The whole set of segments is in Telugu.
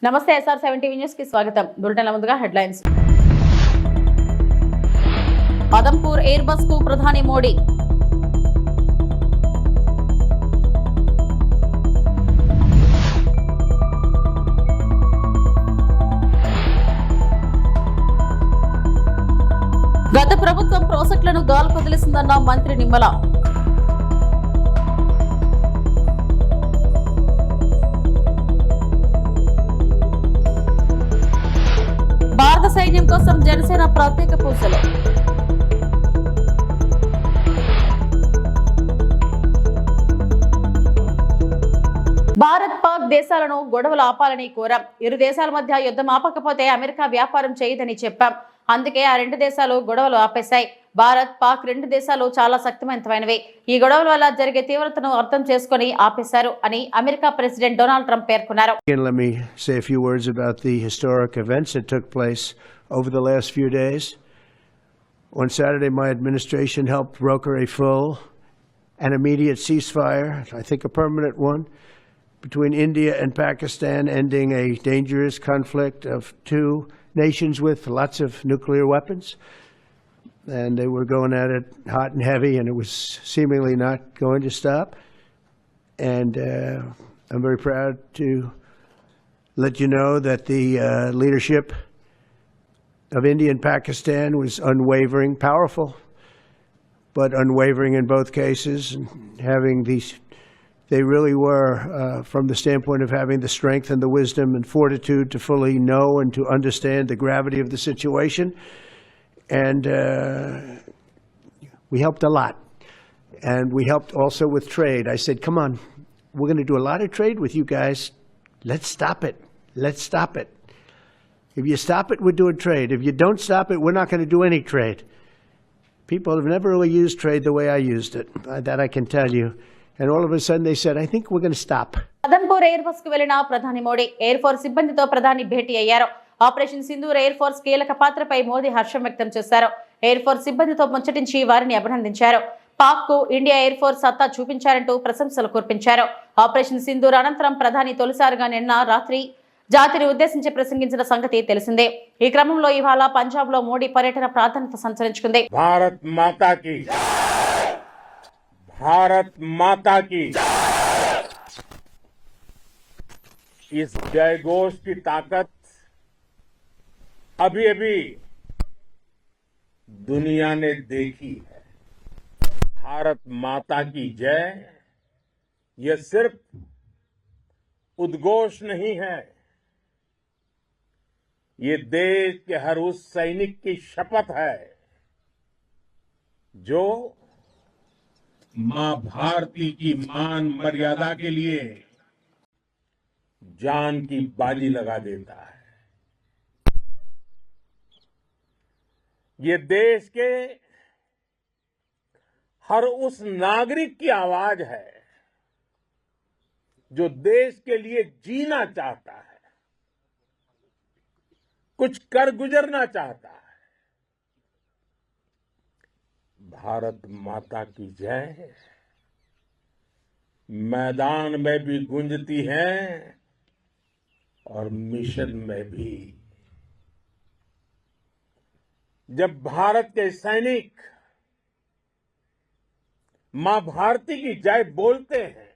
నమస్తే SR7 టీవీ న్యూస్ కి స్వాగతం. బులెటిన్ల ముందుగా హెడ్లైన్స్. అదంపూర్ ఎయిర్ బస్ కు ప్రధాని మోడీ. గత ప్రభుత్వం ప్రాజెక్టులను గాలికి వదిలేసిందన్న మంత్రి నిమ్మల. భారత సైన్యం కోసం జనసేన ప్రత్యేక పూజలు. భారత్ పాక్ దేశాలను గొడవలు ఆపాలని కోరాం. ఇరు దేశాల మధ్య యుద్ధం ఆపకపోతే అమెరికా వ్యాపారం చేయదని చెప్పాం. అందుకే ఆ రెండు దేశాలు గొడవలు ఆపేశాయి. భారత్ పాక్ రెండు దేశాలు చాలా శక్తివంతమైనవి. ఈ గొడవల వల్ల జరిగే తీవ్రతను అర్థం చేసుకుని ఆపేశారు అని అమెరికా ప్రెసిడెంట్ డొనాల్డ్ ట్రంప్ పేర్కొన్నారు. Let me say a few words about the historic events that took place over the last few days. On Saturday, my administration helped broker a full and immediate ceasefire, I think a permanent one, between India and Pakistan, ending a dangerous conflict of two nations with lots of nuclear weapons. And they were going at it hot and heavy, and it was seemingly not going to stop. And I'm very proud to let you know that the leadership of India and Pakistan was unwavering, powerful, but unwavering in both cases, and having these. They really were, from the standpoint of having the strength and the wisdom and fortitude to fully know and to understand the gravity of the situation. And we helped a lot. And we helped also with trade. I said, come on, we're going to do a lot of trade with you guys. Let's stop it. Let's stop it. If you stop it, we're doing trade. If you don't stop it, we're not going to do any trade. People have never really used trade the way I used it. That I can tell you. And all of a sudden they said, I think we're going to stop. Adampur air bus కు వెళ్లిన ప్రధాని మోడీ ఎయిర్ ఫోర్స్ సిబ్బందితో ప్రధాని భేటీ అయ్యారు. ఆపరేషన్ సింధూర్ ఎయిర్ ఫోర్స్ కీలక పాత్రపై మోదీ హర్షం వ్యక్తం చేశారు. ఎయిర్ ఫోర్స్ సిబ్బందితో ముచ్చటించి వారిని అభినందించారు. పాక్ కు ఇండియా ఎయిర్ ఫోర్స్ సత్తా చూపించారంటూ ప్రశంసలు కురిపించారు. ఆపరేషన్ సింధూర్ అనంతరం ప్రధాని తొలిసారిగా నిన్న రాత్రి జాతిని ఉద్దేశించి ప్రసంగించిన సంగతి తెలిసిందే. ఈ క్రమంలో ఇవాళ పంజాబ్ లో మోడీ పర్యటన ప్రాధాన్యత సంతరించుకుంది. भारत माता की इस जयघोष की ताकत अभी अभी दुनिया ने देखी है। भारत माता की जय ये सिर्फ उद्घोष नहीं है, ये देश के हर उस सैनिक की शपथ है जो मां भारती की मान मर्यादा के लिए जान की बाजी लगा देता है। ये देश के हर उस नागरिक की आवाज है जो देश के लिए जीना चाहता है, कुछ कर गुजरना चाहता है। भारत माता की जय मैदान में भी गूंजती है और मिशन में भी। जब भारत के सैनिक मां भारती की जय बोलते हैं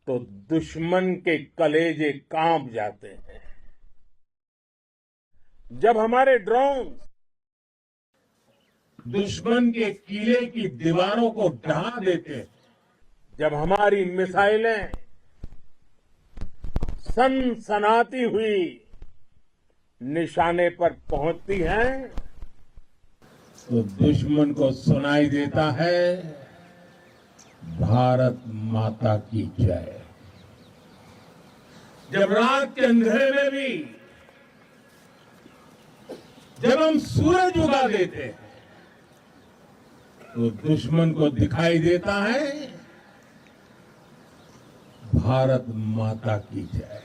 तो दुश्मन के कलेजे कांप जाते हैं। जब हमारे ड्रोन दुश्मन के किले की दीवारों को ढहा देते हैं, जब हमारी मिसाइलें सनसनाती हुई निशाने पर पहुंचती हैं तो दुश्मन को सुनाई देता है भारत माता की जय। जब रात के अंधेरे में भी जब हम सूरज उगा देते हैं तो दुश्मन को दिखाई देता है भारत माता की जय।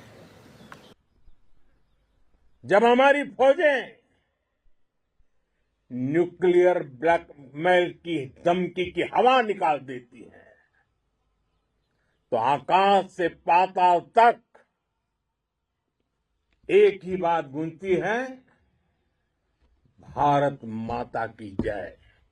जब हमारी फौजें न्यूक्लियर ब्लैकमेल की धमकी की हवा निकाल देती है तो आकाश से पाताल तक एक ही बात गूंजती है, भारत माता की जय।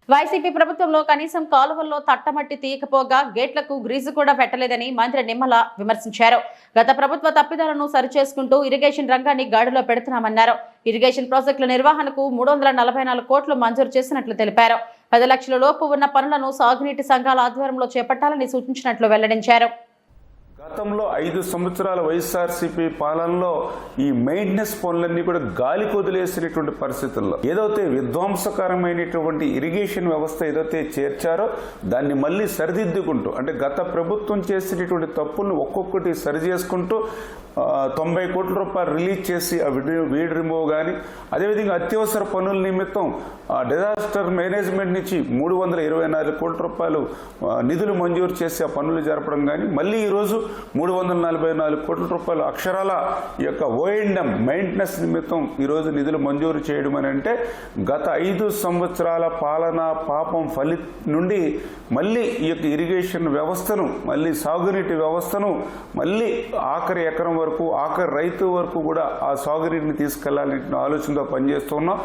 వైసీపీ ప్రభుత్వంలో కనీసం కాలువల్లో తట్టమట్టి తీయకపోగా గేట్లకు గ్రీజు కూడా పెట్టలేదని మంత్రి నిమ్మల విమర్శించారు. గత ప్రభుత్వ తప్పిదాలను సరిచేసుకుంటూ ఇరిగేషన్ రంగాన్ని గాడిలో పెడుతున్నామన్నారు. ఇరిగేషన్ ప్రాజెక్టుల నిర్వహణకు 344 కోట్లు మంజూరు చేసినట్లు తెలిపారు. 10 లక్షల లోపు ఉన్న పనులను సాగునీటి సంఘాల ఆధ్వర్యంలో చేపట్టాలని సూచించినట్లు వెల్లడించారు. గతంలో 5 సంవత్సరాల వైఎస్ఆర్సీపీ పాలనలో ఈ మెయింటెనెన్స్ పనులన్నీ కూడా గాలికి వదిలేసినటువంటి పరిస్థితుల్లో ఏదైతే విధ్వంసకరమైనటువంటి ఇరిగేషన్ వ్యవస్థ ఏదైతే చేర్చారో దాన్ని మళ్ళీ సరిదిద్దుకుంటూ, అంటే గత ప్రభుత్వం చేసినటువంటి తప్పులను ఒక్కొక్కటి సరి చేసుకుంటూ 90 కోట్ల రూపాయలు రిలీజ్ చేసి ఆ వీడ్ రిమూవ్ కానీ, అదేవిధంగా అత్యవసర పనుల నిమిత్తం డిజాస్టర్ మేనేజ్మెంట్ నుంచి 324 కోట్ల రూపాయలు నిధులు మంజూరు చేసి ఆ పనులు జరపడం కానీ, మళ్ళీ ఈరోజు 344 కోట్ల రూపాయలు అక్షరాల ఈ యొక్క ఓఎండ్ఎం మెయింటెనెన్స్ నిమిత్తం ఈరోజు నిధులు మంజూరు చేయడం అని అంటే గత 5 సంవత్సరాల పాలన పాపం నుండి మళ్ళీ ఈ యొక్క ఇరిగేషన్ వ్యవస్థను, మళ్ళీ సాగునీటి వ్యవస్థను మళ్ళీ ఆఖరి ఎకరం వరకు, ఆఖరి రైతు వరకు కూడా ఆ సాగునీటిని తీసుకెళ్లాలనే ఆలోచనతో పనిచేస్తున్నాం.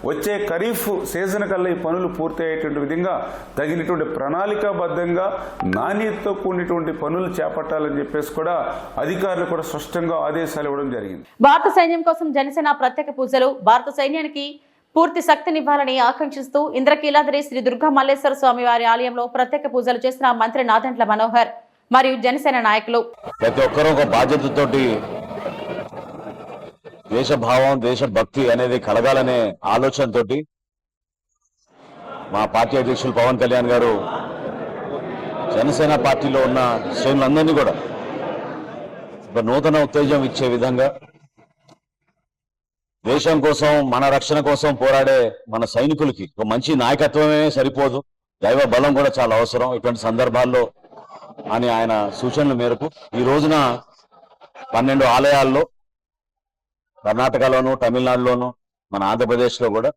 వచ్చే ఖరీఫ్ సీజన్ కల్లా ఈ పనులు పూర్తి అయ్యేటువంటి విధంగా తగినటువంటి ప్రణాళికాబద్ధంగా నాణ్యతతో కూడినటువంటి పనులు చేపట్టాలని చెప్పేసి కూడా అధికారులు కూడా స్పష్టంగా ఆదేశాలు ఇవ్వడం జరిగింది. భారత సైన్యం కోసం జనసేన ప్రత్యేక పూజలు. భారత సైన్యానికి పూర్తి శక్తినివ్వాలని ఆకాంక్షిస్తూ ఇంద్రకీలాద్రి శ్రీ దుర్గా మల్లేశ్వర స్వామి వారి ఆలయంలో ప్రత్యేక పూజలు చేసిన మంత్రి నాదెండ్ల మనోహర్ మరియు జనసేన నాయకులు. ప్రతి ఒక్కరూ ఒక బాధ్యతతోటి దేశభావం, దేశభక్తి అనేది కలగాలనే ఆలోచనతోటి మా పార్టీ అధ్యక్షులు పవన్ కళ్యాణ్ గారు జనసేన పార్టీలో ఉన్న శ్రేణులందరినీ కూడా ఒక నూతన ఉత్తేజం ఇచ్చే విధంగా దేశం కోసం, మన రక్షణ కోసం పోరాడే మన సైనికులకి ఒక మంచి నాయకత్వమే సరిపోదు, దైవ బలం కూడా చాలా అవసరం ఇటువంటి సందర్భాల్లో అని ఆయన సూచనల మేరకు ఈ రోజున 12 ఆలయాల్లో కర్ణాటకలోను, తమిళనాడులోను, మన ఆంధ్రప్రదేశ్లో కూడా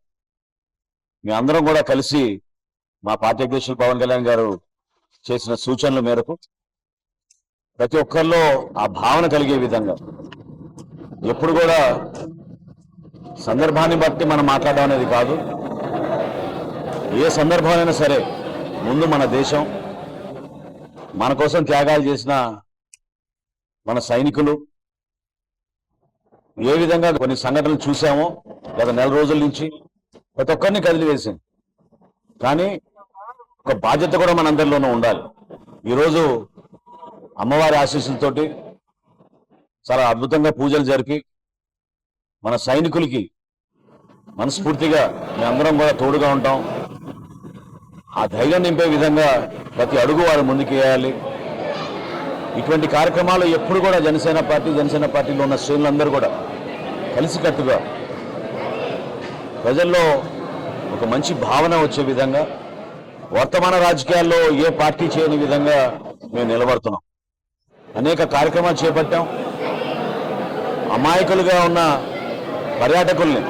మీ అందరం కూడా కలిసి మా పార్టీ అధ్యక్షులు పవన్ కళ్యాణ్ గారు చేసిన సూచనల మేరకు ప్రతి ఒక్కరిలో ఆ భావన కలిగే విధంగా ఎప్పుడు కూడా సందర్భాన్ని బట్టి మనం మాట్లాడడం అనేది కాదు, ఏ సందర్భమైనా సరే ముందు మన దేశం, మన కోసం త్యాగాలు చేసిన మన సైనికులు, ఏ విధంగా కొన్ని సంఘటనలు చూసామో గత నెల రోజుల నుంచి ప్రతి ఒక్కరిని కదిలివేసింది. కానీ ఒక బాధ్యత కూడా మనందరిలోనూ ఉండాలి. ఈరోజు అమ్మవారి ఆశీస్సులతోటి చాలా అద్భుతంగా పూజలు జరిపి మన సైనికులకి మనస్ఫూర్తిగా మేమందరం కూడా తోడుగా ఉంటాం. ఆ ధైర్యం నింపే విధంగా ప్రతి అడుగు వారు ముందుకు వేయాలి. ఇటువంటి కార్యక్రమాలు ఎప్పుడు కూడా జనసేన పార్టీలో ఉన్న శ్రేణులందరూ కూడా కలిసికట్టుగా ప్రజల్లో ఒక మంచి భావన వచ్చే విధంగా, వర్తమాన రాజకీయాల్లో ఏ పార్టీ చేయని విధంగా మేము నిలబడుతున్నాం. అనేక కార్యక్రమాలు చేపట్టాం. అమాయకులుగా ఉన్న పర్యాటకుల్ని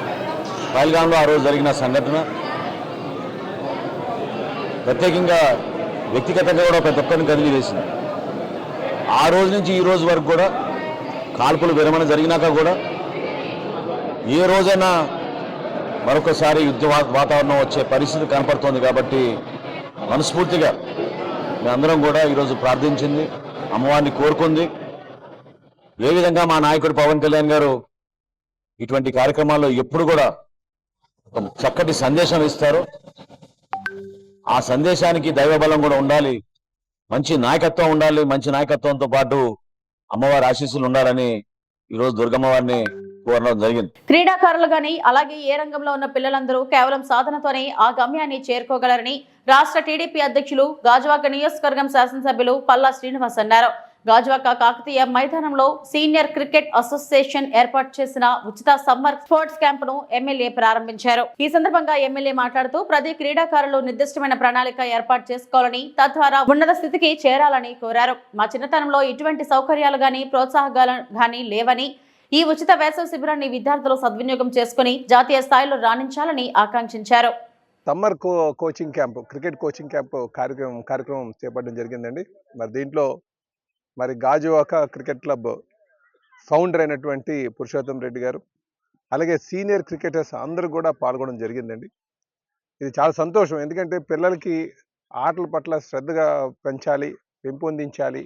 పహల్గాంలో ఆ రోజు జరిగిన సంఘటన ప్రత్యేకంగా వ్యక్తిగతంగా కూడా ప్రతి ఒక్కరిని కదిలి వేసింది. ఆ రోజు నుంచి ఈ రోజు వరకు కూడా కాల్పులు విరమణ జరిగినాక కూడా ఏ రోజైనా మరొకసారి యుద్ధ వాతావరణం వచ్చే పరిస్థితి కనపడుతోంది. కాబట్టి మనస్ఫూర్తిగా మేమందరం కూడా ఈరోజు ప్రార్థించింది, అమ్మవారిని కోరుకుంది. ఏ విధంగా మా నాయకుడు పవన్ కళ్యాణ్ గారు ఇటువంటి కార్యక్రమాల్లో ఎప్పుడు కూడా ఒక చక్కటి సందేశం ఇస్తారు, ఆ సందేశానికి దైవబలం కూడా ఉండాలి, మంచి నాయకత్వం ఉండాలి. మంచి నాయకత్వంతో పాటు అమ్మవారి ఆశీస్సులు ఉండాలని ఈరోజు దుర్గమ్మవారిని కోరడం జరిగింది. క్రీడాకారులు గాని అలాగే ఏ రంగంలో ఉన్న పిల్లలందరూ కేవలం సాధనతోనే ఆ గమ్యాన్ని చేరుకోగలరని రాష్ట్ర టీడీపీ అధ్యక్షులు గాజువాక నియోజకవర్గం శాసనసభ్యులు పల్లా శ్రీనివాస్ అన్నారు. గాజువాక కాకతీయ మైదానంలో సీనియర్ క్రికెట్ అసోసియేషన్ ఏర్పాటు చేసిన ఉచిత సమ్మర్ స్పోర్ట్స్ క్యాంపును ఎమ్మెల్యే ప్రారంభించారు. ఈ సందర్భంగా ఎమ్మెల్యే మాట్లాడుతూ ప్రతి క్రీడాకారులు నిర్దిష్టమైన ప్రణాళిక ఏర్పాటు చేసుకోవాలని, తద్వారా ఉన్నత స్థితికి చేరాలని కోరారు. మా చిన్నతనంలో ఇటువంటి సౌకర్యాలు గాని ప్రోత్సాహకాలు గాని లేవని, ఈ ఉచిత వేసవి శిబిరాన్ని విద్యార్థులు సద్వినియోగం చేసుకుని జాతీయ స్థాయిలో రాణించాలని ఆకాంక్షించారు. Summer coaching camp, cricket coaching camp కార్యక్రమం చేపట్టడం జరిగిందండి. మరి దీంట్లో గాజువాక క్రికెట్ క్లబ్ ఫౌండర్ అయినటువంటి పురుషోత్తం రెడ్డి గారు, అలాగే సీనియర్ క్రికెటర్స్ అందరూ కూడా పాల్గొనడం జరిగిందండి. ఇది చాలా సంతోషం. ఎందుకంటే పిల్లలకి ఆటల పట్ల శ్రద్ధగా పెంపొందించాలి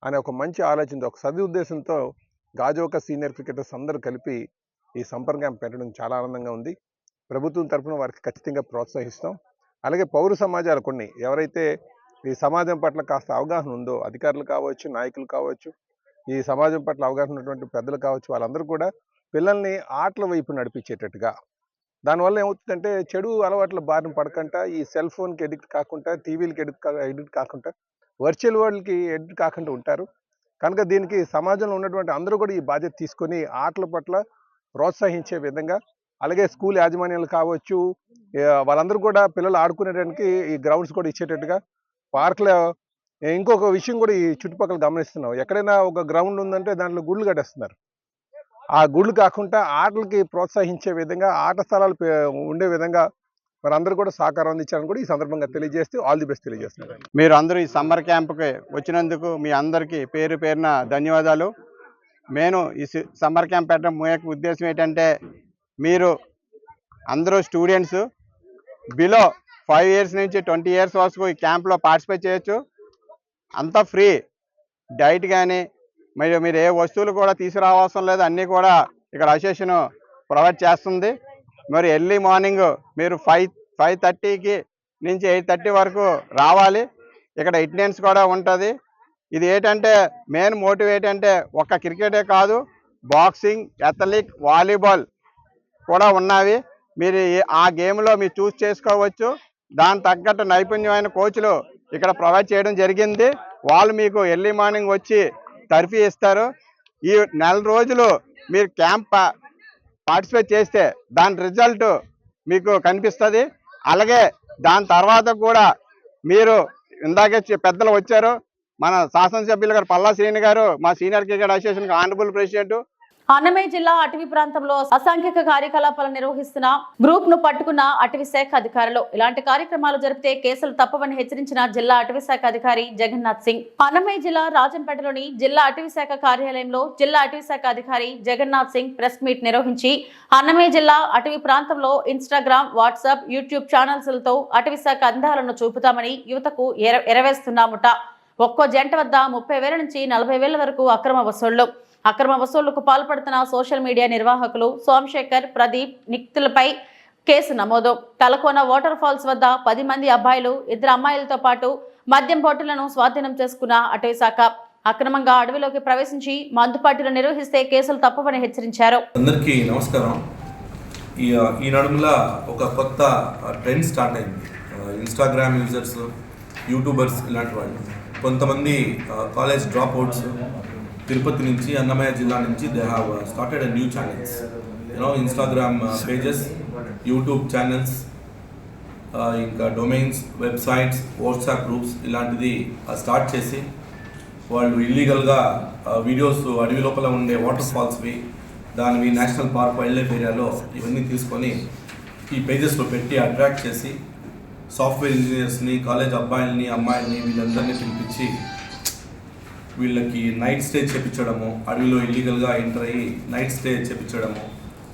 అనే ఒక మంచి ఆలోచనతో, ఒక సదుద్దేశంతో గాజువాక సీనియర్ క్రికెటర్స్ అందరూ కలిపి ఈ సమ్మర్ క్యాంప్ పెట్టడం చాలా ఆనందంగా ఉంది. ప్రభుత్వం తరఫున వారికి ఖచ్చితంగా ప్రోత్సహిస్తాం. అలాగే పౌర సమాజాలు కొన్ని ఎవరైతే ఈ సమాజం పట్ల కాస్త అవగాహన ఉందో, అధికారులు కావచ్చు, నాయకులు కావచ్చు, ఈ సమాజం పట్ల అవగాహన ఉన్నటువంటి పెద్దలు కావచ్చు, వాళ్ళందరూ కూడా పిల్లల్ని ఆటల వైపు నడిపించేటట్టుగా, దానివల్ల ఏమవుతుందంటే చెడు అలవాట్ల బారిన పడకుండా, ఈ సెల్ ఫోన్కి ఎడిక్ట్ కాకుండా, టీవీలకి ఎడిక్ట్ కాకుండా, వర్చువల్ వరల్డ్కి ఎడిక్ట్ కాకుండా ఉంటారు. కనుక దీనికి సమాజంలో ఉన్నటువంటి అందరూ కూడా ఈ బాధ్యత తీసుకొని ఆటల పట్ల ప్రోత్సహించే విధంగా, అలాగే స్కూల్ యాజమాన్యాలు కావచ్చు, వాళ్ళందరూ కూడా పిల్లలు ఆడుకునేటానికి ఈ గ్రౌండ్స్ కూడా ఇచ్చేటట్టుగా, పార్క్లో ఇంకొక విషయం కూడా ఈ చుట్టుపక్కల గమనిస్తున్నాం. ఎక్కడైనా ఒక గ్రౌండ్ ఉందంటే దాంట్లో గుళ్ళు కట్టేస్తున్నారు. ఆ గుళ్ళు కాకుండా ఆటలకి ప్రోత్సహించే విధంగా, ఆట స్థలాలు ఉండే విధంగా మనందరూ కూడా సహకారం అందించాలని కూడా ఈ సందర్భంగా తెలియజేస్తూ ఆల్ ది బెస్ట్ తెలియజేస్తున్నారు. మీరు అందరూ ఈ సమ్మర్ క్యాంప్కి వచ్చినందుకు మీ అందరికీ పేరు పేరున ధన్యవాదాలు. నేను ఈ సమ్మర్ క్యాంప్ పెట్టడం ముఖ్య ఉద్దేశం ఏంటంటే, మీరు అందరూ స్టూడెంట్స్ బిలో 5 years నుంచి 20 years వరకు ఈ క్యాంప్లో పార్టిసిపేట్ చేయొచ్చు. అంతా ఫ్రీ. డైట్ కానీ మీరు ఏ వస్తువులు కూడా తీసుకురావాల్సిన లేదు, అన్నీ కూడా ఇక్కడ అసోసియేషన్ ప్రొవైడ్ చేస్తుంది. మరి ఎర్లీ మార్నింగ్ మీరు 5:30 నుంచి 8:30 వరకు రావాలి. ఇక్కడ అటెండెన్స్ కూడా ఉంటుంది. ఇది ఏంటంటే మెయిన్ మోటివ్ ఏంటంటే, ఒక్క క్రికెటే కాదు, బాక్సింగ్, అథ్లెటిక్, వాలీబాల్ కూడా ఉన్నవి. మీరు ఆ గేమ్లో మీరు చూస్ చేసుకోవచ్చు. దాని తగ్గట్టు నైపుణ్యమైన కోచ్లు ఇక్కడ ప్రొవైడ్ చేయడం జరిగింది. వాళ్ళు మీకు ఎర్లీ మార్నింగ్ వచ్చి టర్ఫీ ఇస్తారు. ఈ నెల రోజులు మీరు క్యాంప్ పార్టిసిపేట్ చేస్తే దాని రిజల్ట్ మీకు కనిపిస్తుంది. అలాగే దాని తర్వాత కూడా మీరు ఇందాకే పెద్దలు వచ్చారు, మన శాసనసభ్యులు గారు పల్లా శ్రీని గారు, మా senior cricket association honourable president. Annamayya జిల్లా అటవీ ప్రాంతంలో అసాంఘిక కార్యకలాపాలు నిర్వహిస్తున్న గ్రూప్ ను పట్టుకున్న అటవీ శాఖ అధికారులు. ఇలాంటి కార్యక్రమాలు జరిపితే కేసులు తప్పవని హెచ్చరించిన జిల్లా అటవీ శాఖ అధికారి జగన్నాథ్ సింగ్. అన్నమయ్య జిల్లా రాజంపేటలోని జిల్లా అటవీ శాఖ కార్యాలయంలో జిల్లా అటవీ శాఖ అధికారి జగన్నాథ్ సింగ్ ప్రెస్ మీట్ నిర్వహించి అన్నమయ్య జిల్లా అటవీ ప్రాంతంలో ఇన్స్టాగ్రామ్, వాట్సాప్, యూట్యూబ్ ఛానల్స్లతో అటవీ శాఖ అందాలను చూపుతామని యువతకు ఎరవేస్తున్నాముట. ఒక్కో జంట వద్ద 30,000 నుంచి 40,000 వరకు అక్రమ వసూళ్లకు పాల్పడుతున్న సోషల్ మీడియా నిర్వాహకులు సోమశేఖర్, ప్రదీప్, నిక్తులపై కేసు నమోదు. తలకోన వాటర్ ఫాల్స్ వద్ద 10 మంది అబ్బాయిలు, 2 అమ్మాయిలతో పాటు మద్యం బాటిళ్లను స్వాధీనం చేసుకున్న అటవీ శాఖ. అక్రమంగా అడవిలోకి ప్రవేశించి మందుపాటిలు నిర్వహిస్తే కేసులు తప్పవని హెచ్చరించారు. అందరికీ నమస్కారం. ఈ నడుముల ఒక కొత్త ట్రెండ్ స్టార్ట్ అయింది. ఇన్స్టాగ్రామ్ యూజర్స్, యూట్యూబర్స్ ఇలాంటి వాళ్ళు, కొంతమంది కాలేజ్ డ్రాప్ అవుట్స్ తిరుపతి నుంచి, అన్నమయ్య జిల్లా నుంచి, they have started new channels, Instagram pages, YouTube channels, ఇంకా డొమైన్స్, వెబ్సైట్స్, వాట్సాప్ గ్రూప్స్ ఇలాంటిది స్టార్ట్ చేసి వాళ్ళు ఇల్లీగల్గా వీడియోస్ అడవి లోపల ఉండే వాటర్ ఫాల్స్వి, దానివి నేషనల్ పార్క్, వైల్డ్ లైఫ్ ఏరియాలో ఇవన్నీ తీసుకొని ఈ పేజెస్లో పెట్టి అట్రాక్ట్ చేసి సాఫ్ట్వేర్ ఇంజనీర్స్ని, కాలేజ్ అబ్బాయిల్ని, అమ్మాయిల్ని వీళ్ళందరినీ పిలిపించి వీళ్ళకి నైట్ స్టే చేయించడము, అడవిలో ఇల్లీగల్గా ఎంటర్ అయ్యి నైట్ స్టే చేయించడము,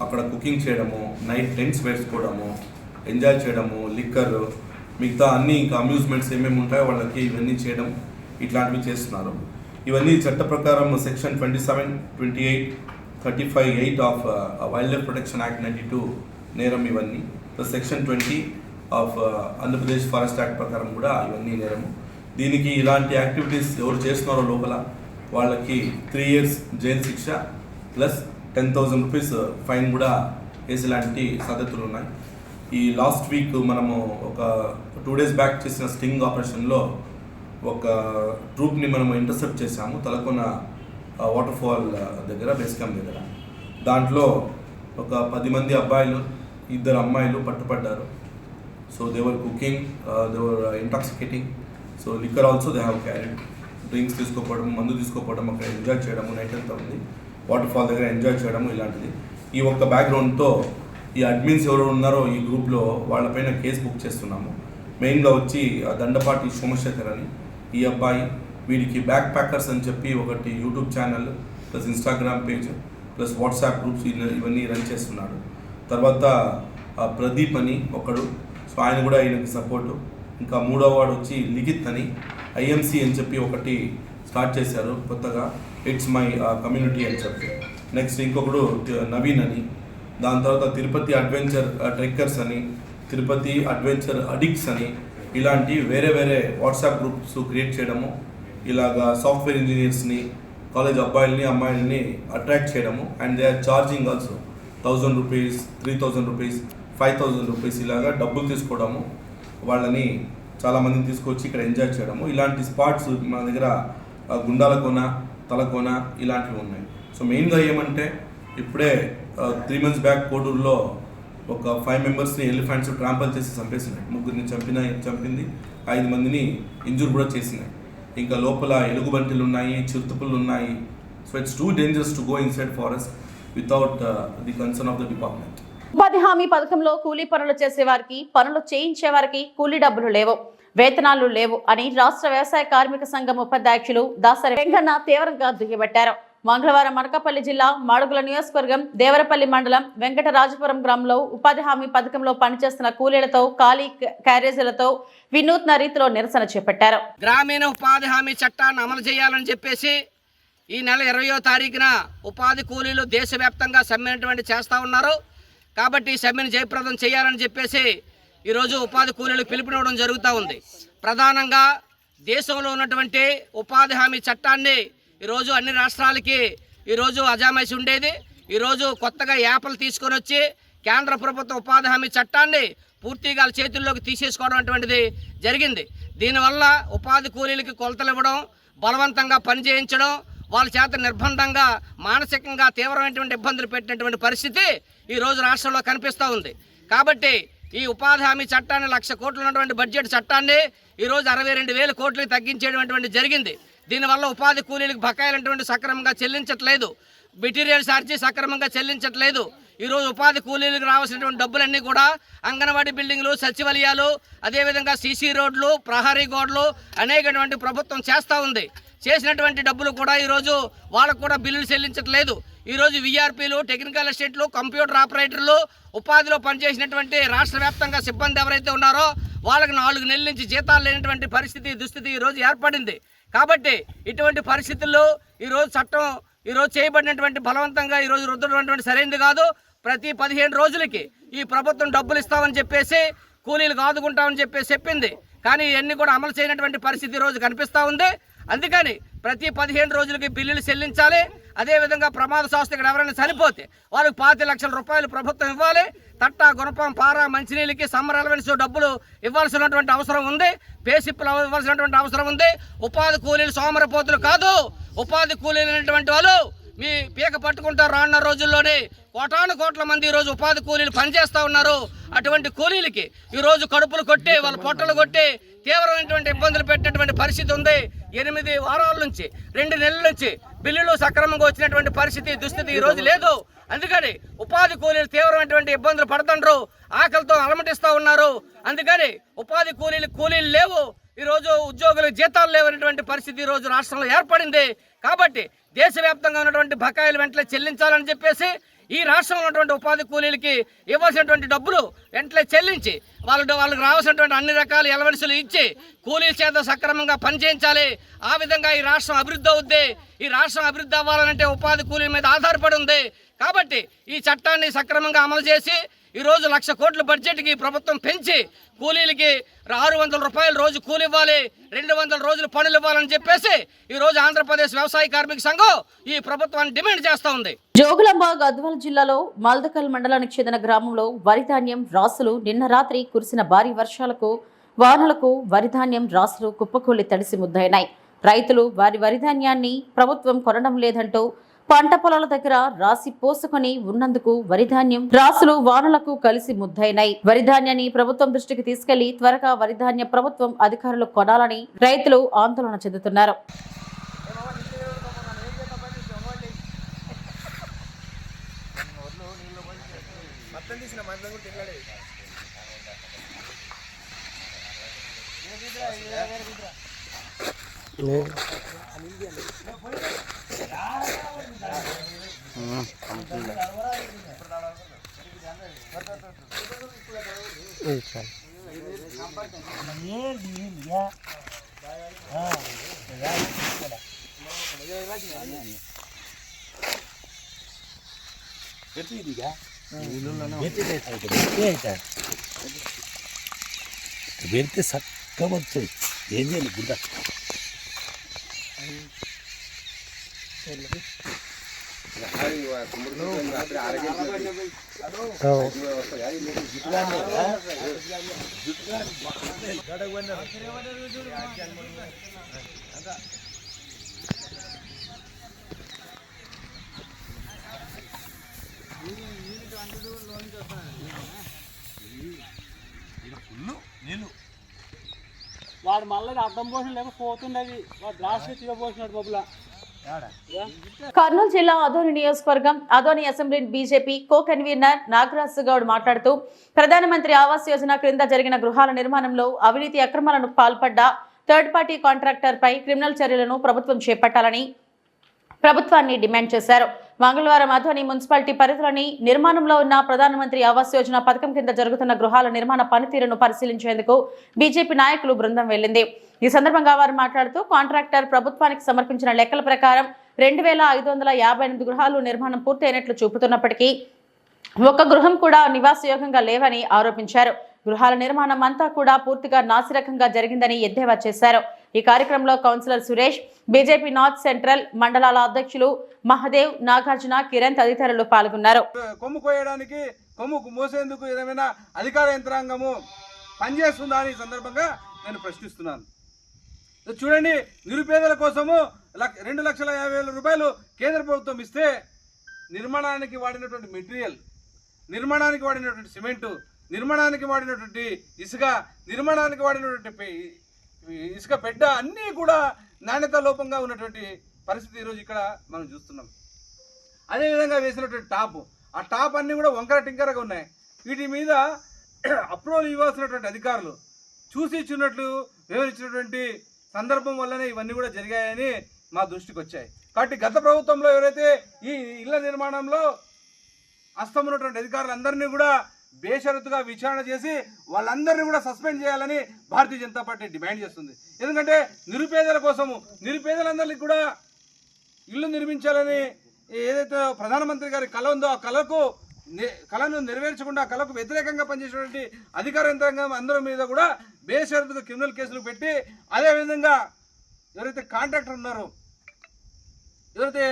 అక్కడ కుకింగ్ చేయడము, నైట్ టెంట్స్ వేసుకోవడము, ఎంజాయ్ చేయడము, లిక్కర్, మిగతా అన్నీ ఇంకా అమ్యూజ్మెంట్స్ ఏమేమి ఉంటాయో వాళ్ళకి ఇవన్నీ చేయడం, ఇట్లాంటివి చేస్తున్నారు. ఇవన్నీ చట్ట ప్రకారం section 27, 28, 35, 8 of wild life protection act 92 నేరం ఇవన్నీ. Section 20 of Andhra Pradesh forest act ప్రకారం కూడా ఇవన్నీ నేరము. దీనికి ఇలాంటి యాక్టివిటీస్ ఎవరు చేస్తున్నారో లోపల వాళ్ళకి 3 years జైలు శిక్ష ప్లస్ 10,000 rupees ఫైన్ కూడా వేసేలాంటి సాధ్యతలు ఉన్నాయి. ఈ లాస్ట్ వీక్ మనము ఒక 2 days బ్యాక్ చేసిన స్టింగ్ ఆపరేషన్లో ఒక ట్రూప్ని మనము ఇంటర్సెప్ట్ చేశాము తలకొన వాటర్ ఫాల్ దగ్గర, బేస్ క్యాంప్ దగ్గర. దాంట్లో ఒక 10 మంది అబ్బాయిలు, 2 అమ్మాయిలు పట్టుపడ్డారు. So they were cooking, they were intoxicating. So liquor also they have carried. Drinks తీసుకోపోవడం, మందు తీసుకోపోవడం, అక్కడ ఎంజాయ్ చేయడము, నైట్ అంతా ఉంది వాటర్ ఫాల్ దగ్గర ఎంజాయ్ చేయడము ఇలాంటిది. ఈ ఒక్క బ్యాక్గ్రౌండ్తో ఈ అడ్మిన్స్ ఎవరు ఉన్నారో ఈ గ్రూప్లో వాళ్ళపైన కేసు బుక్ చేస్తున్నాము. మెయిన్గా వచ్చి దండపాటి సోమశేఖర్ అని ఈ అబ్బాయి, వీడికి బ్యాక్ ప్యాకర్స్ అని చెప్పి ఒకటి YouTube channel, plus Instagram page plus WhatsApp groups ఇవన్నీ రన్ చేస్తున్నాడు. తర్వాత ప్రదీప్ అని ఒకడు, సో ఆయన కూడా ఈయనకి సపోర్టు. ఇంకా మూడో వాడు వచ్చి లిఖిత్ అని ఐఎంసీ అని చెప్పి ఒకటి స్టార్ట్ చేశారు కొత్తగా, ఇట్స్ మై కమ్యూనిటీ అని చెప్పి. నెక్స్ట్ ఇంకొకడు నవీన్ అని, దాని తర్వాత తిరుపతి అడ్వెంచర్ ట్రెక్కర్స్ అని, తిరుపతి అడ్వెంచర్ అడిక్ట్స్ అని, ఇలాంటి వేరే వేరే వాట్సాప్ గ్రూప్స్ క్రియేట్ చేయడము, ఇలాగా సాఫ్ట్వేర్ ఇంజనీర్స్ని, కాలేజ్ అబ్బాయిల్ని అమ్మాయిల్ని అట్రాక్ట్ చేయడము. And they are charging also 1000 rupees, 3000 rupees, 5000 rupees ఇలాగా డబ్బులు తీసుకోవడము, వాళ్ళని చాలామందిని తీసుకొచ్చి ఇక్కడ ఎంజాయ్ చేయడము. ఇలాంటి స్పాట్స్ మన దగ్గర గుండాలకోన, తలకోన ఇలాంటివి ఉన్నాయి. సో మెయిన్గా ఏమంటే ఇప్పుడే 3 months బ్యాక్ కోడూరులో ఒక 5 మెంబర్స్ని ఎలిఫెంట్స్ ట్రాంపల్ చేసి చంపేసినాయి. 3 చంపింది, 5 మందిని ఇంజూర్ కూడా చేసినాయి. ఇంకా లోపల ఎలుగుబంటిలు ఉన్నాయి, చిరుతపులు ఉన్నాయి. So it's too dangerous to go inside forest without the concern of the department. ఉపాధి హామీ పథకంలో కూలీ పనులు చేసేవారికి, పనులు చేయించే వారికి కూలీ డబ్బులు లేవు, వేతనాలు లేవు అని రాష్ట్ర వ్యవసాయ కార్మిక సంఘం ఉపాధ్యక్షులు దాసరి వెంకన్న తీవ్రంగా దుయ్యబట్టారు. మంగళవారం అనకాపల్లి జిల్లా మాడుగుల నియోజకవర్గం దేవరపల్లి మండలం వెంకటరాజపురం గ్రామంలో ఉపాధి హామీ పథకంలో పనిచేస్తున్న కూలీలతో ఖాళీ క్యారేజీలతో వినూత్న రీతిలో నిరసన చేపట్టారు. గ్రామీణ ఉపాధి హామీ చట్టాన్ని అమలు చేయాలని చెప్పేసి ఈ నెల 20వ తారీఖున ఉపాధి కూలీలు దేశవ్యాప్తంగా సమ్మె చేస్తూ ఉన్నారు. కాబట్టి ఈ సమ్మెను జయప్రదం చేయాలని చెప్పేసి ఈరోజు ఉపాధి కూలీలకు పిలుపునివ్వడం జరుగుతూ ఉంది. ప్రధానంగా దేశంలో ఉన్నటువంటి ఉపాధి హామీ చట్టాన్ని ఈరోజు అన్ని రాష్ట్రాలకి ఈరోజు అజామైసి ఉండేది. ఈరోజు కొత్తగా యాప్లు తీసుకొని వచ్చి కేంద్ర ప్రభుత్వ ఉపాధి హామీ చట్టాన్ని పూర్తిగా చేతుల్లోకి తీసేసుకోవడం అటువంటిది జరిగింది. దీనివల్ల ఉపాధి కూలీలకి కొలతలు ఇవ్వడం, బలవంతంగా పని చేయించడం, వాళ్ళ చేత నిర్బంధంగా మానసికంగా తీవ్రమైనటువంటి ఇబ్బందులు పెట్టినటువంటి పరిస్థితి ఈరోజు రాష్ట్రంలో కనిపిస్తూ ఉంది. కాబట్టి ఈ ఉపాధి హామీ చట్టాన్ని 1,00,000 కోట్లు ఉన్నటువంటి బడ్జెట్ చట్టాన్ని ఈరోజు 62,000 కోట్లకి తగ్గించేటువంటి జరిగింది. దీనివల్ల ఉపాధి కూలీలకు బకాయిలటువంటి సక్రమంగా చెల్లించట్లేదు, మెటీరియల్ ఛార్జీ సక్రమంగా చెల్లించట్లేదు. ఈరోజు ఉపాధి కూలీలకు రావాల్సినటువంటి డబ్బులన్నీ కూడా అంగన్వాడీ బిల్డింగ్లు, సచివాలయాలు, అదేవిధంగా సీసీ రోడ్లు, ప్రహరీ గోడలు అనేకటువంటి ప్రభుత్వం చేస్తూ ఉంది. చేసినటువంటి డబ్బులు కూడా ఈరోజు వాళ్ళకు కూడా బిల్లులు చెల్లించట్లేదు. ఈరోజు వీఆర్పీలు, టెక్నికల్ అసిస్టెంట్లు, కంప్యూటర్ ఆపరేటర్లు, ఉపాధిలో పనిచేసినటువంటి రాష్ట్ర వ్యాప్తంగా సిబ్బంది ఎవరైతే ఉన్నారో వాళ్ళకి 4 నెలల నుంచి జీతాలు లేనటువంటి దుస్థితి ఈరోజు ఏర్పడింది. కాబట్టి ఇటువంటి పరిస్థితుల్లో ఈరోజు చట్టం ఈరోజు చేయబడినటువంటి బలవంతంగా ఈరోజు రుద్దడం సరైనది కాదు. ప్రతి 15 రోజులకి ఈ ప్రభుత్వం డబ్బులు ఇస్తామని చెప్పేసి కూలీలకు ఆదుకుంటామని చెప్పేసి చెప్పింది. కానీ ఇవన్నీ కూడా అమలు చేయనటువంటి పరిస్థితి ఈరోజు కనిపిస్తూ ఉంది. అందుకని ప్రతి 15 రోజులకి బిల్లులు చెల్లించాలి. అదేవిధంగా ప్రమాద శాస్త్ర ఇక్కడ ఎవరైనా చనిపోతే వాళ్ళకి 5 లక్షల రూపాయలు ప్రభుత్వం ఇవ్వాలి. తట్ట, గుణపం, పార, మంచినీళ్ళకి సమ్మర్ అలవెన్స్ డబ్బులు ఇవ్వాల్సినటువంటి అవసరం ఉంది. పేసిప్పులు ఇవ్వాల్సినటువంటి అవసరం ఉంది. ఉపాధి కూలీలు సోమరపోతులు కాదు. ఉపాధి కూలీలు అనేటువంటి వాళ్ళు మీ పీక పట్టుకుంటారు. రానున్న రోజుల్లోనే కోట్ల మంది ఈరోజు ఉపాధి కూలీలు పనిచేస్తూ ఉన్నారు. అటువంటి కూలీలకి ఈరోజు కడుపులు కొట్టి, వాళ్ళ పొట్టలు కొట్టి తీవ్రమైనటువంటి ఇబ్బందులు పెట్టినటువంటి పరిస్థితి ఉంది. 8 వారాల నుంచి, 2 నెలల నుంచి బిల్లులు సక్రమంగా వచ్చినటువంటి దుస్థితి ఈరోజు లేదు. అందుకని ఉపాధి కూలీలు తీవ్రమైనటువంటి ఇబ్బందులు పడుతుండ్రు, ఆకలితో అలమటిస్తూ ఉన్నారు. అందుకని ఉపాధి కూలీలు లేవు. ఈరోజు ఉద్యోగులకు జీతాలు లేవనేటువంటి పరిస్థితి ఈరోజు రాష్ట్రంలో ఏర్పడింది. కాబట్టి దేశవ్యాప్తంగా ఉన్నటువంటి బకాయిలు వెంటనే చెల్లించాలని చెప్పేసి ఈ రాష్ట్రంలో ఉన్నటువంటి ఉపాధి కూలీలకి ఇవ్వాల్సినటువంటి డబ్బులు వెంటనే చెల్లించి వాళ్ళకి రావాల్సినటువంటి అన్ని రకాల ఎలవెన్సులు ఇచ్చి కూలీల చేత సక్రమంగా పనిచేయించాలి. ఆ విధంగా ఈ రాష్ట్రం అభివృద్ధి అవుద్ది. ఈ రాష్ట్రం అభివృద్ధి అవ్వాలంటే ఉపాధి కూలీల మీద ఆధారపడి ఉంది. కాబట్టి ఈ చట్టాన్ని సక్రమంగా అమలు చేసి ఈరోజు 1,00,000 కోట్ల బడ్జెట్కి ప్రభుత్వం పెంచి కూలీలకి 600 రూపాయలు రోజు కూలి ఇవ్వాలి, 200 రోజులు పనులు ఇవ్వాలని చెప్పేసి ఈరోజు ఆంధ్రప్రదేశ్ వ్యవసాయ కార్మిక సంఘం ఈ ప్రభుత్వాన్ని డిమాండ్ చేస్తూ ఉంది. జోగులాంబ గద్వాల జిల్లాలో మల్దకల్ మండలానికి చెందిన గ్రామంలో వరిధాన్యం రాసులు నిన్న రాత్రి కురిసిన భారీ వానలకు వరిధాన్యం రాసులు కుప్పకూలి తడిసి ముద్దయినాయి. రైతులు వారి వరిధాన్యాన్ని ప్రభుత్వం కొనడం లేదంటూ పంట పొలాల దగ్గర రాసి పోసుకొని ఉన్నందుకు వరిధాన్యం రాసులు వానలకు కలిసి ముద్దయినాయి. వరిధాన్యాన్ని ప్రభుత్వం దృష్టికి తీసుకెళ్లి త్వరగా వరిధాన్య ప్రభుత్వం అధికారులు కొనాలని రైతులు ఆందోళన చెందుతున్నారు. వెళ్తే చక్కగా వచ్చాయి ఏం చేయాలి గుడ్డ వాడు మళ్ళీ అర్థం పోసిన లేకపోతుండేది వాడు రాష్ట్ర తీరపోసినాడు బొబ్బుల. కర్నూలు జిల్లా అదోని నియోజకవర్గం Adoni assembly BJP co convener Nagaraj Goud మాట్లాడుతూ ప్రధానమంత్రి ఆవాస్ యోజన క్రింద జరిగిన గృహాల నిర్మాణంలో అవినీతి అక్రమాలకు పాల్పడ్డ థర్డ్ పార్టీ కాంట్రాక్టర్ పై క్రిమినల్ చర్యలను ప్రభుత్వం చేపట్టాలని ప్రభుత్వాన్ని డిమాండ్ చేశారు. మంగళవారం అదోని మున్సిపాలిటీ పరిధిలోని నిర్మాణంలో ఉన్న ప్రధానమంత్రి ఆవాస్ యోజన పథకం కింద జరుగుతున్న గృహాల నిర్మాణ పనితీరును పరిశీలించేందుకు బీజేపీ నాయకులు బృందం వెళ్లింది. ఈ సందర్భంగా వారు మాట్లాడుతూ కాంట్రాక్టర్ ప్రభుత్వానికి సమర్పించిన లెక్కల ప్రకారం 2558 గృహాలు నిర్మాణం పూర్తయినట్లు చూపుతున్నప్పటికీ ఒక్క గృహం కూడా నివాసయోగ్యంగా లేవని ఆరోపించారు. గృహాల నిర్మాణం అంతా కూడా పూర్తిగా నాసిరకంగా జరిగిందని ఎద్దేవా చేశారు. ఈ కార్యక్రమంలో councillor Suresh, BJP north central మండలాల అధ్యక్షులు మహదేవ్, నాగార్జున, కిరణ్ తదితరులు పాల్గొన్నారు. కొమ్ము కోయడానికి కొమ్ము మోసేందుకు ఏదైనా అధికార యంత్రాంగము పనిచేస్తుందా అని సందర్భంగా నేను ప్రశ్నిస్తున్నాను. చూడండి, నిరుపేదల కోసము 2,50,000 రూపాయలు కేంద్ర ప్రభుత్వం ఇస్తే నిర్మాణానికి వాడినటువంటి మెటీరియల్, నిర్మాణానికి వాడినటువంటి సిమెంటు, నిర్మాణానికి వాడినటువంటి ఇసుక, నిర్మాణానికి వాడినటువంటి ఇసుక బెడ్డ అన్నీ కూడా నాణ్యత లోపంగా ఉన్నటువంటి పరిస్థితి ఈరోజు ఇక్కడ మనం చూస్తున్నాం. అదేవిధంగా వేసినటువంటి టాప్, ఆ టాప్ అన్నీ కూడా వంకర టింకరగా ఉన్నాయి. వీటి మీద అప్రూవల్ ఇవ్వాల్సినటువంటి అధికారులు చూసి ఇచ్చినట్లు వివరించినటువంటి సందర్భం వల్లనే ఇవన్నీ కూడా జరిగాయని మా దృష్టికి వచ్చాయి. కాబట్టి గత ప్రభుత్వంలో ఎవరైతే ఈ ఇళ్ల నిర్మాణంలో హస్తమున్నటువంటి అధికారులందరినీ కూడా బేషరతుగా విచారణ చేసి వాళ్ళందరినీ కూడా సస్పెండ్ చేయాలని భారతీయ జనతా పార్టీ డిమాండ్ చేస్తుంది. ఎందుకంటే నిరుపేదల కోసము, నిరుపేదలందరికీ కూడా ఇల్లు నిర్మించాలని ఏదైతే ప్రధానమంత్రి గారి కళ ఉందో ఆ కళను నెరవేర్చకుండా కళకు వ్యతిరేకంగా పనిచేసినటువంటి అధికార యంత్రాంగం అందరి మీద కూడా బేషరతుగా క్రిమినల్ కేసులు పెట్టి, అదేవిధంగా ఎవరైతే కాంట్రాక్టర్ ఉన్నారో, ఎవరైతే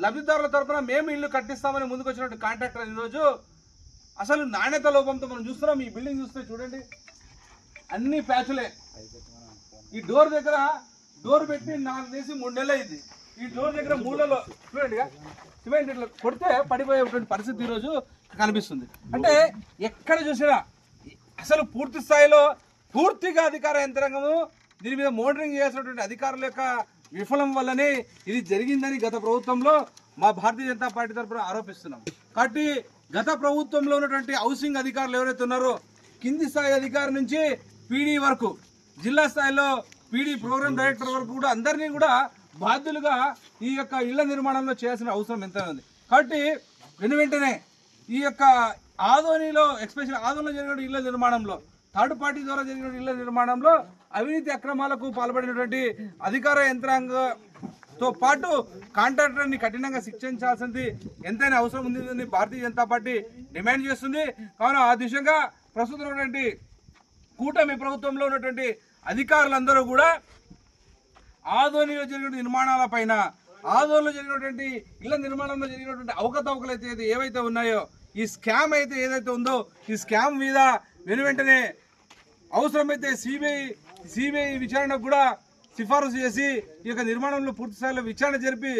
లబ్ధిదారుల తరఫున మేము ఇల్లు కట్టిస్తామని ముందుకు వచ్చినటువంటి కాంట్రాక్టర్ ఈరోజు అసలు నాణ్యత లోపంతో మనం చూస్తున్నాం. ఈ బిల్డింగ్ చూస్తే చూడండి, అన్ని ప్యాచులే. ఈ డోర్ దగ్గర డోర్ పెట్టి 4 నుంచి 3 నెలలు అయింది. ఈ డోర్ దగ్గర మూలలో చూడండి సిమెంట్ ఇట్లా కొడితే పడిపోయేటువంటి పరిస్థితి ఈరోజు కనిపిస్తుంది. అంటే ఎక్కడ చూసినా అసలు పూర్తి స్థాయిలో పూర్తిగా అధికార యంత్రాంగము దీని మీద మోనిటరింగ్ చేసినటువంటి అధికారుల యొక్క విఫలం వల్లనే ఇది జరిగిందని గత ప్రభుత్వంలో మా భారతీయ జనతా పార్టీ తరఫున ఆరోపిస్తున్నాం. కాబట్టి గత ప్రభుత్వంలో ఉన్నటువంటి హౌసింగ్ అధికారులు ఎవరైతే ఉన్నారో, కింది స్థాయి అధికారి నుంచి పీడీ వరకు, జిల్లా స్థాయిలో పీడీ ప్రోగ్రామ్ డైరెక్టర్ వరకు కూడా అందరినీ కూడా బాధ్యులుగా ఈ యొక్క ఇళ్ల నిర్మాణంలో చేయాల్సిన అవసరం ఎంత ఉంది. కాబట్టి వెంటనే ఈ యొక్క ఆదోనిలో, ఎస్పెషల్ ఆదోనిలో జరిగిన ఇళ్ల నిర్మాణంలో, థర్డ్ పార్టీ ద్వారా జరిగిన ఇళ్ల నిర్మాణంలో అవినీతి అక్రమాలకు పాల్పడినటువంటి అధికార యంత్రాంగంతో పాటు కాంట్రాక్టర్ని కఠినంగా శిక్షించాల్సింది ఎంతైనా అవసరం ఉందని భారతీయ జనతా పార్టీ డిమాండ్ చేస్తుంది. కావున ఆ దిశగా ప్రస్తుతం ఉన్నటువంటి కూటమి ప్రభుత్వంలో ఉన్నటువంటి అధికారులందరూ కూడా ఆదోనిలో జరిగిన నిర్మాణాల పైన, ఆదోనిలో జరిగినటువంటి ఇళ్ల నిర్మాణంలో జరిగినటువంటి అవకతవకలు అయితే ఏవైతే ఉన్నాయో, ఈ స్కామ్ అయితే ఏదైతే ఉందో, ఈ స్కామ్ మీద వెంటనే అవసరమైతే సిబిఐ విచారణకు కూడా సిఫారసు చేసి ఈ యొక్క నిర్మాణంలో పూర్తి స్థాయిలో విచారణ జరిపి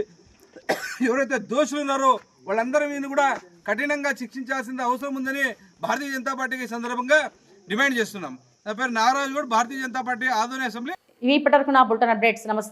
ఎవరైతే దోషులు ఉన్నారో వాళ్ళందరి మీద కూడా కఠినంగా శిక్షించాల్సిన అవసరం ఉందని భారతీయ జనతా పార్టీకి సందర్భంగా డిమాండ్ చేస్తున్నాం. నా పేరు నాగరాజు గౌడ్, భారతీయ జనతా పార్టీ ఆదోని అసెంబ్లీ. ఇప్పటివరకు నా బులెటిన్ అప్డేట్స్. నమస్తే.